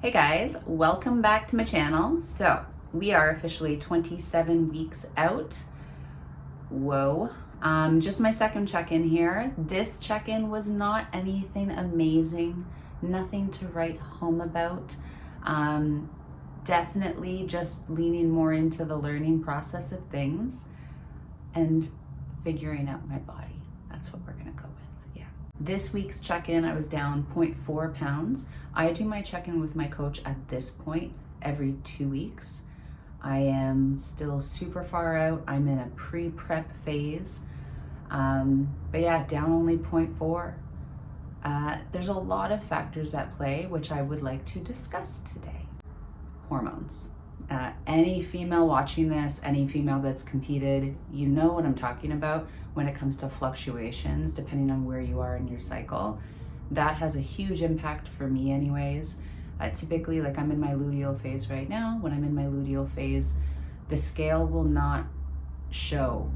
Hey guys, welcome back to my channel. So we are officially 27 weeks out. Whoa. Just my second check-in here. This check-in was not anything amazing, nothing to write home about. Definitely just leaning more into the learning process of things and figuring out my body. That's what we're gonna go with, yeah. This week's check-in, I was down 0.4 pounds. I do my check-in with my coach at this point every 2 weeks. I am still super far out. I'm in a pre-prep phase. But yeah, down only 0.4. There's a lot of factors at play, which I would like to discuss today. Hormones. Any female watching this, any female that's competed, you know what I'm talking about when it comes to fluctuations, depending on where you are in your cycle. That has a huge impact for me anyways. Typically, like I'm in my luteal phase right now. When I'm in my luteal phase, the scale will not show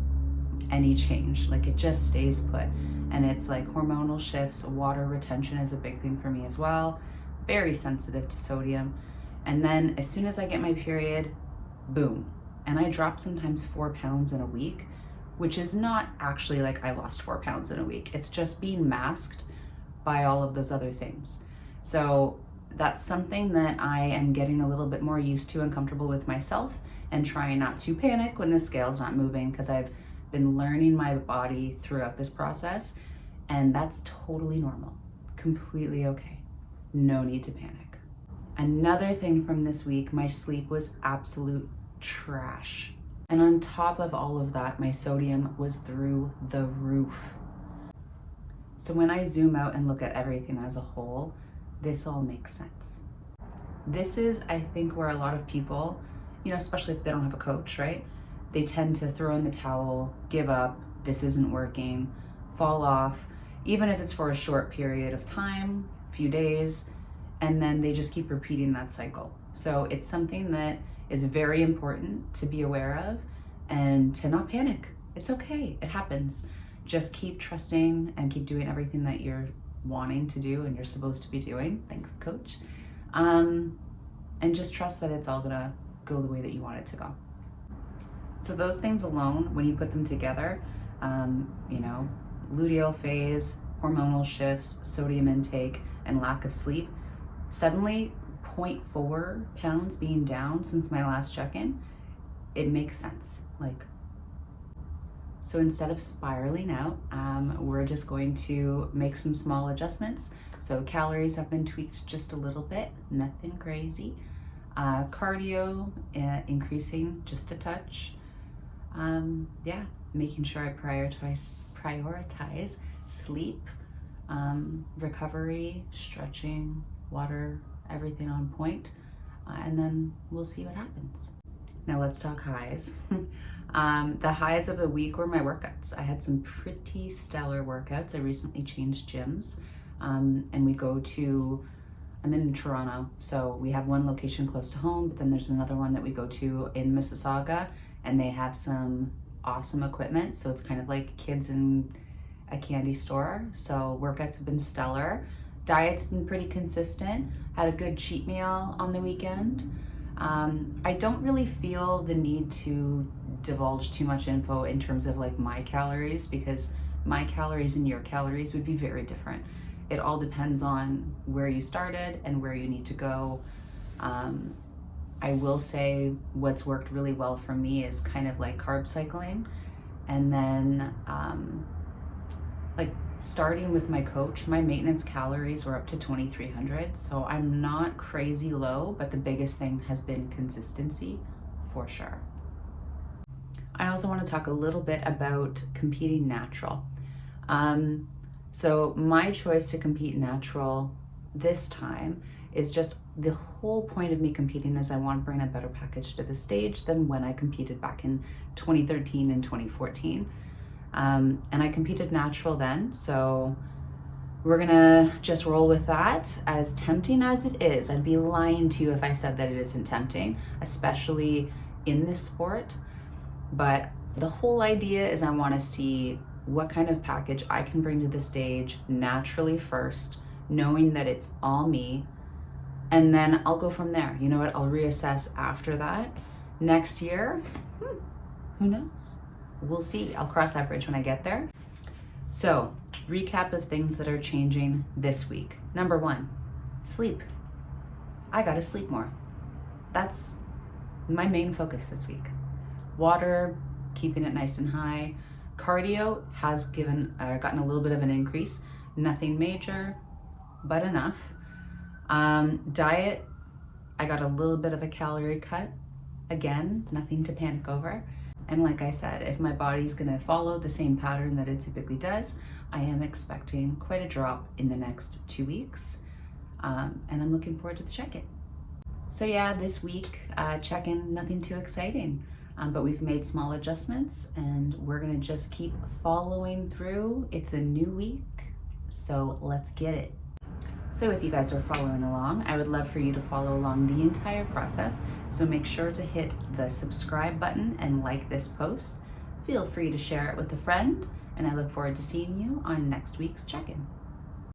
any change. Like it just stays put. And it's like hormonal shifts, water retention is a big thing for me as well. Very sensitive to sodium. And then as soon as I get my period, boom. And I drop sometimes 4 pounds in a week, which is not actually like I lost 4 pounds in a week. It's just being masked by all of those other things. So that's something that I am getting a little bit more used to and comfortable with myself, and trying not to panic when the scale's not moving, because I've been learning my body throughout this process, and that's totally normal, completely okay. No need to panic. Another thing from this week, my sleep was absolute trash. And on top of all of that, my sodium was through the roof. So when I zoom out and look at everything as a whole, this all makes sense. This is, I think, where a lot of people, especially if they don't have a coach, right? They tend to throw in the towel, give up, this isn't working, fall off, even if it's for a short period of time, few days, and then they just keep repeating that cycle. So it's something that is very important to be aware of and to not panic. It's okay, it happens. Just keep trusting and keep doing everything that you're wanting to do and you're supposed to be doing. Thanks, coach. And just trust that it's all gonna go the way that you want it to go. So those things alone, when you put them together, luteal phase, hormonal shifts, sodium intake, and lack of sleep, suddenly 0.4 pounds being down since my last check-in, it makes sense. So instead of spiraling out, we're just going to make some small adjustments. So calories have been tweaked just a little bit, nothing crazy. Cardio increasing just a touch. Making sure I prioritize sleep, recovery, stretching, water, everything on point, and then we'll see what happens. Now let's talk highs. The highs of the week were my workouts. I had some pretty stellar workouts. I recently changed gyms, and I'm in Toronto, so we have one location close to home, but then there's another one that we go to in Mississauga, and they have some awesome equipment. So it's kind of like kids in a candy store. So workouts have been stellar. Diet's been pretty consistent. Had a good cheat meal on the weekend. I don't really feel the need to divulge too much info in terms of like my calories, because my calories and your calories would be very different. It all depends on where you started and where you need to go. I will say what's worked really well for me is kind of like carb cycling, and then starting with my coach, my maintenance calories were up to 2,300. So I'm not crazy low, but the biggest thing has been consistency for sure. I also want to talk a little bit about competing natural. So my choice to compete natural this time is just the whole point of me competing is I want to bring a better package to the stage than when I competed back in 2013 and 2014. And I competed natural then, so we're gonna just roll with that. As tempting as it is, I'd be lying to you if I said that it isn't tempting, especially in this sport. But the whole idea is I want to see what kind of package I can bring to the stage naturally first, knowing that it's all me, And then I'll go from there. You know what? I'll reassess after that. Next year, who knows? We'll see. I'll cross that bridge when I get there. So, recap of things that are changing this week. Number 1, sleep. I gotta sleep more. That's my main focus this week. Water, keeping it nice and high. Cardio has gotten a little bit of an increase. Nothing major, but enough. Diet, I got a little bit of a calorie cut. Again, nothing to panic over. And like I said, if my body's gonna follow the same pattern that it typically does, I am expecting quite a drop in the next 2 weeks. And I'm looking forward to the check-in. So yeah, this week, check-in, nothing too exciting. But we've made small adjustments and we're gonna just keep following through. It's a new week, so let's get it. So if you guys are following along, I would love for you to follow along the entire process. So make sure to hit the subscribe button and like this post. Feel free to share it with a friend, and I look forward to seeing you on next week's check-in.